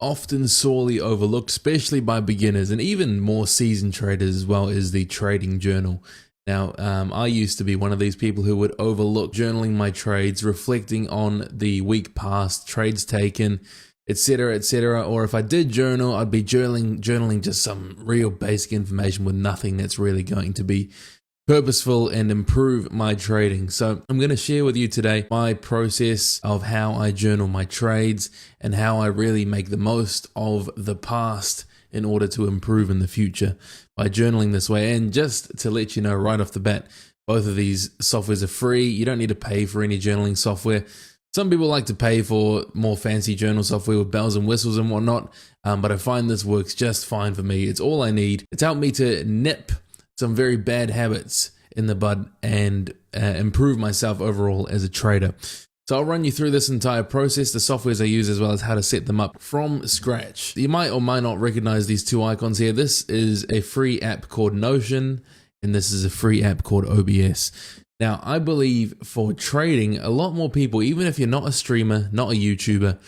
often sorely overlooked, especially by beginners and even more seasoned traders as well, is the trading journal. Now, I used to be one of these people who would overlook journaling my trades, reflecting on the week past, trades taken, etc., etc. Or if I did journal, I'd be journaling just some real basic information with nothing that's really going to be purposeful and improve my trading. So I'm going to share with you today my process of how I journal my trades and how I really make the most of the past in order to improve in the future by journaling this way. And just to let you know right off the bat, both of these softwares are free. You don't need to pay for any journaling software. Some people like to pay for more fancy journal software with bells and whistles and whatnot, but I find this works just fine for me. It's all I need. It's helped me to nip some very bad habits in the bud and improve myself overall as a trader. So I'll run you through this entire process, the softwares I use, as well as how to set them up from scratch. You might or might not recognize these two icons here. This is a free app called Notion, and this is a free app called OBS. Now, I believe for trading, a lot more people, even if you're not a streamer, not a YouTuber,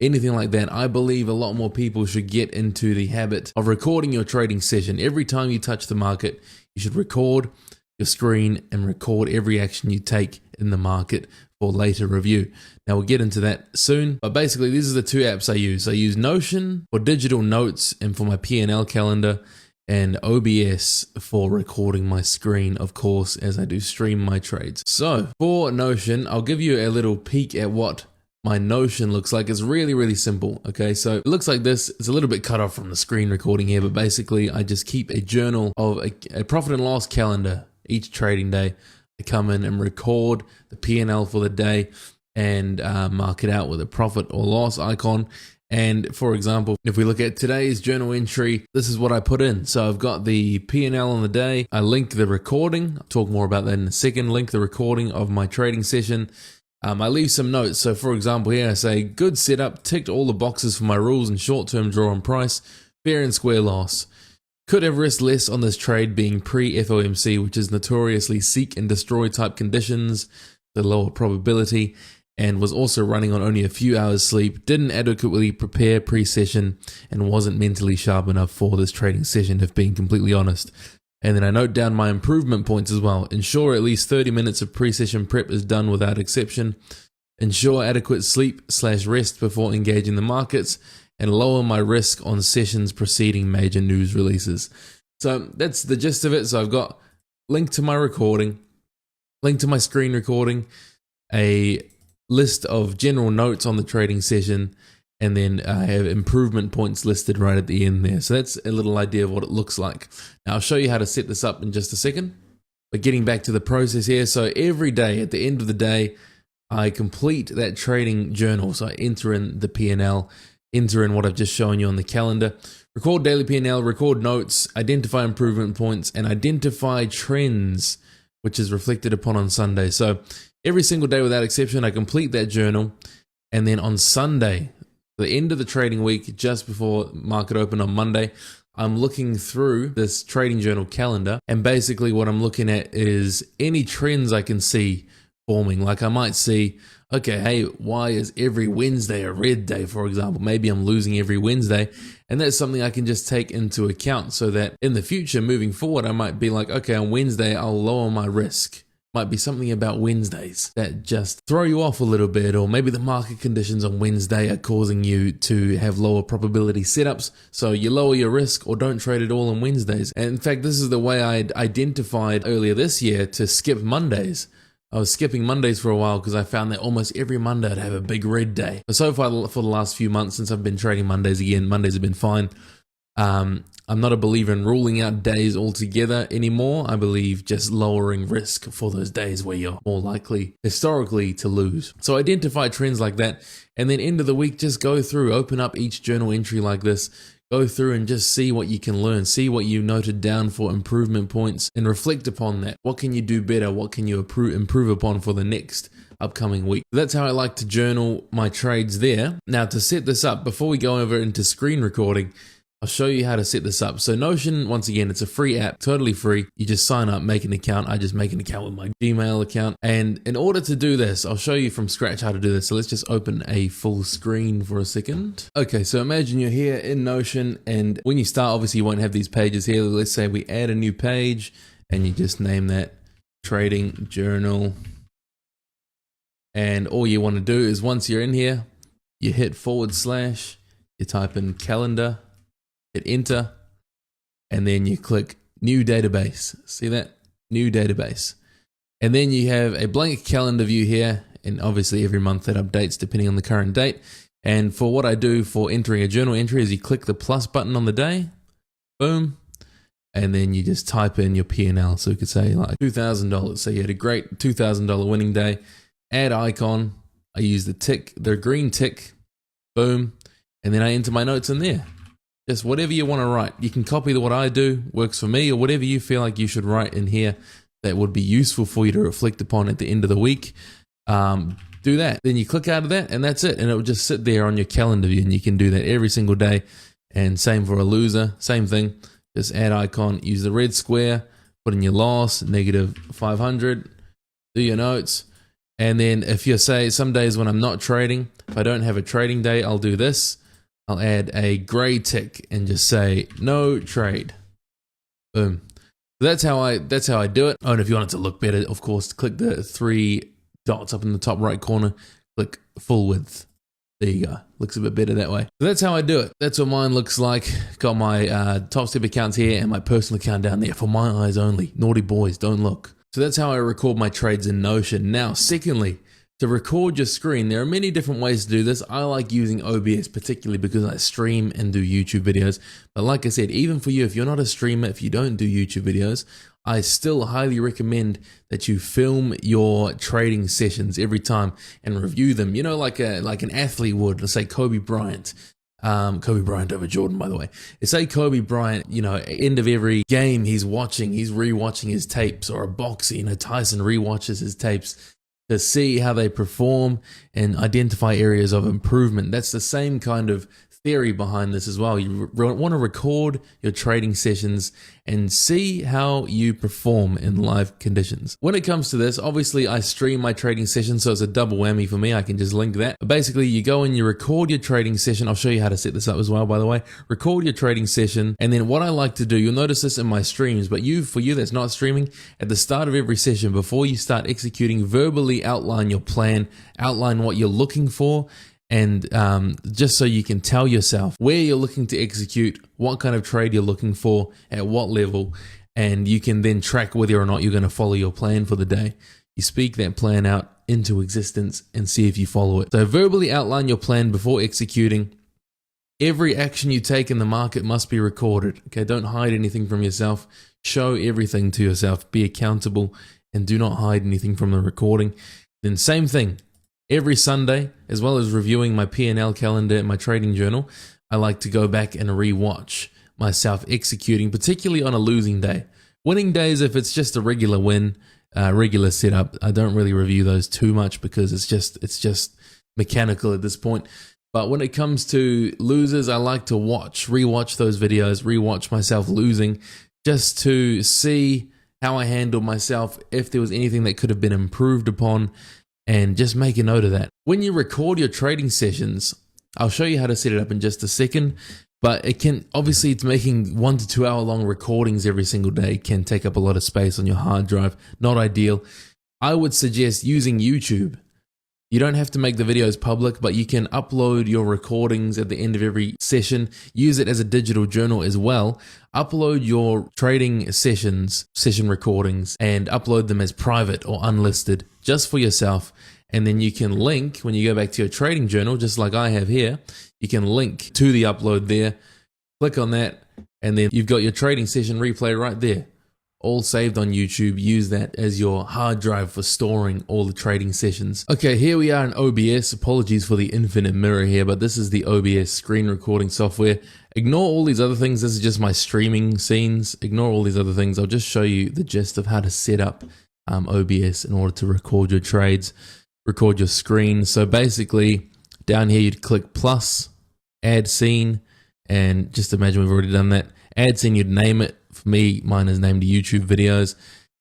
anything like that, I believe a lot more people should get into the habit of recording your trading session. Every time you touch the market, you should record your screen and record every action you take in the market for later review. Now, we'll get into that soon, but basically these are the two apps I use. I use Notion for digital notes and for my P&L calendar, and OBS for recording my screen, of course, as I do stream my trades. So for Notion, I'll give you a little peek at what my Notion looks like. It's really, really simple. Okay, so it looks like this. It's a little bit cut off from the screen recording here, but basically I just keep a journal of a profit and loss calendar each trading day. I come in and record the P&L for the day and mark it out with a profit or loss icon. And for example, if we look at today's journal entry, this is what I put in. So I've got the P&L on the day. I link the recording. I'll talk more about that in a second. Link the recording of my trading session. I leave some notes. So for example, here I say, good setup, ticked all the boxes for my rules and short-term draw and price, fair and square loss. Could have risked less on this trade being pre-FOMC, which is notoriously seek and destroy type conditions, the lower probability, and was also running on only a few hours sleep, didn't adequately prepare pre-session, and wasn't mentally sharp enough for this trading session, if being completely honest. And then I note down my improvement points as well. Ensure at least 30 minutes of pre-session prep is done without exception. Ensure adequate sleep/rest before engaging the markets, and lower my risk on sessions preceding major news releases. So that's the gist of it. So I've got link to my recording, link to my screen recording, a list of general notes on the trading session, and then I have improvement points listed right at the end there. So that's a little idea of what it looks like. Now I'll show you how to set this up in just a second. But getting back to the process here, so every day at the end of the day, I complete that trading journal. So I enter in the P&L, enter in what I've just shown you on the calendar, record daily P&L, record notes, identify improvement points, and identify trends, which is reflected upon on Sunday. So every single day without exception, I complete that journal. And then on Sunday, the end of the trading week, just before market open on Monday, I'm looking through this trading journal calendar. And basically what I'm looking at is any trends I can see forming. Like I might see, okay, hey, why is every Wednesday a red day, for example? Maybe I'm losing every Wednesday. And that's something I can just take into account so that in the future, moving forward, I might be like, okay, on Wednesday, I'll lower my risk. Might be something about Wednesdays that just throw you off a little bit, or maybe the market conditions on Wednesday are causing you to have lower probability setups, so you lower your risk or don't trade at all on Wednesdays. And in fact, this is the way I identified earlier this year to skip Mondays. I was skipping Mondays for a while because I found that almost every Monday I'd have a big red day. But so far for the last few months since I've been trading Mondays again, Mondays have been fine. I'm not a believer in ruling out days altogether anymore. I believe just lowering risk for those days where you're more likely historically to lose. So identify trends like that, and then end of the week, just go through, open up each journal entry like this, go through and just see what you can learn, see what you noted down for improvement points, and reflect upon that. What can you do better? What can you improve upon for the next upcoming week? That's how I like to journal my trades there. Now to set this up, before we go over into screen recording, I'll show you how to set this up. So Notion, once again, it's a free app, totally free. You just sign up, make an account. I just make an account with my Gmail account. And in order to do this, I'll show you from scratch how to do this. So let's just open a full screen for a second. Okay, so imagine you're here in Notion, and when you start, obviously you won't have these pages here. Let's say we add a new page and you just name that Trading Journal. And all you want to do is once you're in here, you hit /, you type in calendar, hit enter, and then you click new database. See that? New database. And then you have a blank calendar view here, and obviously every month that updates depending on the current date. And for what I do for entering a journal entry is you click the plus button on the day, boom, and then you just type in your P&L. So we could say like $2,000. So you had a great $2,000 winning day. Add icon. I use the green tick, boom, and then I enter my notes in there. Just whatever you want to write. You can copy what I do, works for me, or whatever you feel like you should write in here that would be useful for you to reflect upon at the end of the week. Do that. Then you click out of that and that's it. And it will just sit there on your calendar view, and you can do that every single day. And same for a loser, same thing. Just add icon, use the red square, put in your loss, -500, do your notes. And then if you say some days when I'm not trading, if I don't have a trading day, I'll do this. I'll add a gray tick and just say no trade. Boom. So that's how I do it. Oh, and if you want it to look better, of course, click the 3 dots up in the top right corner, click full width. There you go. Looks a bit better that way. So that's how I do it. That's what mine looks like. Got my top step accounts here and my personal account down there for my eyes only. Naughty boys, don't look. So that's how I record my trades in Notion. Now, secondly, to record your screen, there are many different ways to do this. I like using OBS particularly because I stream and do YouTube videos. But like I said, even for you, if you're not a streamer, if you don't do YouTube videos, I still highly recommend that you film your trading sessions every time and review them. You know, like an athlete would. Let's say Kobe Bryant. Kobe Bryant over Jordan, by the way. Say Kobe Bryant, you know, end of every game he's rewatching his tapes, or a boxer, you know, Tyson rewatches his tapes to see how they perform and identify areas of improvement. That's the same kind of theory behind this as well. You want to record your trading sessions and see how you perform in live conditions. When it comes to this, obviously I stream my trading session, so it's a double whammy for me. I can just link that. But basically, you go and you record your trading session. I'll show you how to set this up as well, by the way. Record your trading session, and then what I like to do, you'll notice this in my streams, but for you that's not streaming, at the start of every session, before you start executing, verbally outline your plan, outline what you're looking for, and just so you can tell yourself where you're looking to execute, what kind of trade you're looking for, at what level, and you can then track whether or not you're going to follow your plan for the day. You speak that plan out into existence and see if you follow it. So verbally outline your plan before executing. Every action you take in the market must be recorded. Okay, don't hide anything from yourself. Show everything to yourself. Be accountable and do not hide anything from the recording. Then same thing. Every Sunday, as well as reviewing my P&L calendar and my trading journal, I like to go back and re-watch myself executing, particularly on a losing day. Winning days, if it's just a regular win, regular setup, I don't really review those too much because it's just mechanical at this point. But when it comes to losers, I like to re-watch those videos, re-watch myself losing, just to see how I handled myself, if there was anything that could have been improved upon, and just make a note of that. When you record your trading sessions, I'll show you how to set it up in just a second, but obviously it's making 1 to 2 hour long recordings every single day can take up a lot of space on your hard drive. Not ideal. I would suggest using YouTube. You don't have to make the videos public, but you can upload your recordings at the end of every session. Use it as a digital journal as well. Upload your trading session recordings, and upload them as private or unlisted just for yourself. And then you can link, when you go back to your trading journal, just like I have here, you can link to the upload there. Click on that, and then you've got your trading session replay right there. All saved on YouTube. Use that as your hard drive for storing all the trading sessions. Okay, here we are in OBS. Apologies for the infinite mirror here, but this is the OBS screen recording software. Ignore all these other things. This is just my streaming scenes. Ignore all these other things. I'll just show you the gist of how to set up OBS in order to record your trades, record your screen. So basically, down here you'd click plus, add scene, And just imagine we've already done that. Add scene, you'd name it. For me, mine is named YouTube videos.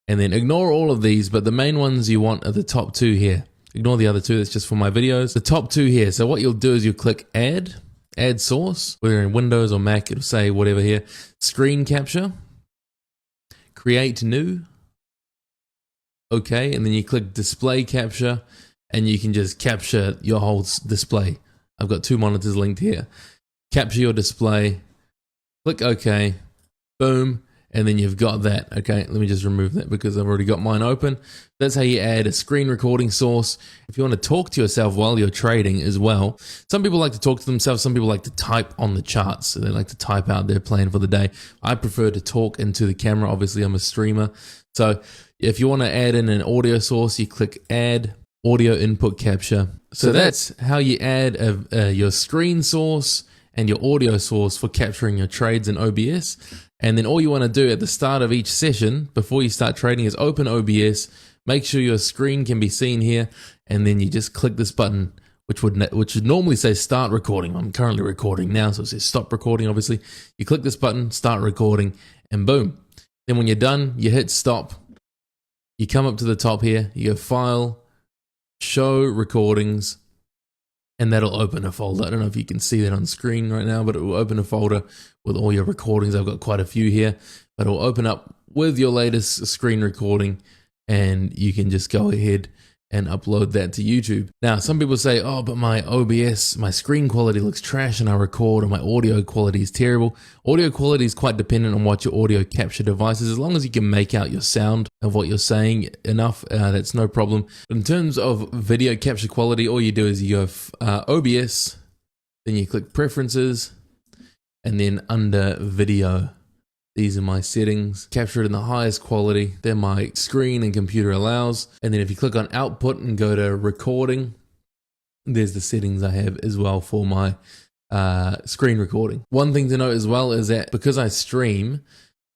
And then ignore all of these, but the main ones you want are the top two here. Ignore the other two, that's just for my videos. The top two here. So what you'll do is you'll click add source, whether in Windows or Mac, it'll say whatever here. Screen capture, create new, okay, and then you click display capture, and you can just capture your whole display. I've got two monitors linked here. Capture your display, click OK, boom, and then you've got that. Okay, let me just remove that because I've already got mine open. That's how you add a screen recording source. If you want to talk to yourself while you're trading as well, some people like to talk to themselves, some people like to type on the charts. So they like to type out their plan for the day. I prefer to talk into the camera. Obviously, I'm a streamer. So if you want to add in an audio source, you click add audio input capture. So that's how you add your screen source and your audio source for capturing your trades in OBS. And then all you want to do at the start of each session before you start trading is open OBS, make sure your screen can be seen here, and then you just click this button, which would normally say start recording. I'm currently recording now, so it says stop recording, obviously. You click this button, start recording, and boom. Then when you're done, you hit stop. You come up to the top here, you go file, show recordings, and that'll open a folder. I don't know if you can see that on screen right now, but it will open a folder with all your recordings. I've got quite a few here, but it will open up with your latest screen recording, and you can just go ahead and upload that to YouTube. Now, some people say, oh, but my OBS, my screen quality looks trash and I record, or my audio quality is terrible. Audio quality is quite dependent on what your audio capture device is. As long as you can make out your sound of what you're saying enough, that's no problem. But in terms of video capture quality, all you do is you go OBS, then you click preferences, and then under video, these are my settings. Capture it in the highest quality. They're my screen and computer allows. And then if you click on output and go to recording, there's the settings I have as well for my screen recording. One thing to note as well is that because I stream,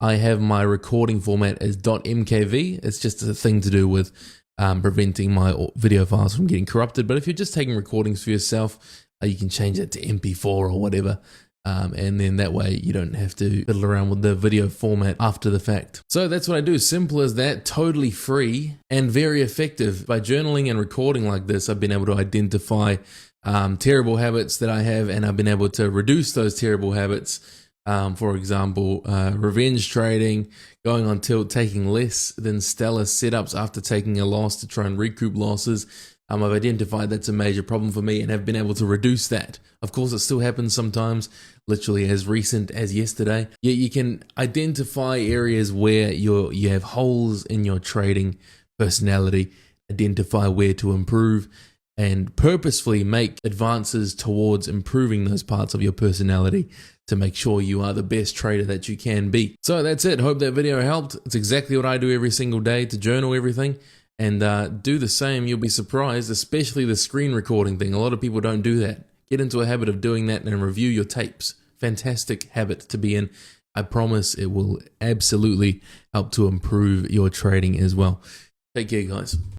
I have my recording format as .mkv. It's just a thing to do with preventing my video files from getting corrupted. But if you're just taking recordings for yourself, you can change that to MP4 or whatever. And then that way you don't have to fiddle around with the video format after the fact. So that's what I do. Simple as that, totally free and very effective. By journaling and recording like this, I've been able to identify terrible habits that I have, and I've been able to reduce those terrible habits. For example, revenge trading, going on tilt, taking less than stellar setups after taking a loss to try and recoup losses. I've identified that's a major problem for me and have been able to reduce that. Of course, it still happens sometimes, literally as recent as yesterday. Yet you can identify areas where you have holes in your trading personality, identify where to improve, and purposefully make advances towards improving those parts of your personality to make sure you are the best trader that you can be. So that's it. Hope that video helped. It's exactly what I do every single day to journal everything. And do the same. You'll be surprised, especially the screen recording thing. A lot of people don't do that. Get into a habit of doing that and review your tapes. Fantastic habit to be in. I promise it will absolutely help to improve your trading as well. Take care, guys.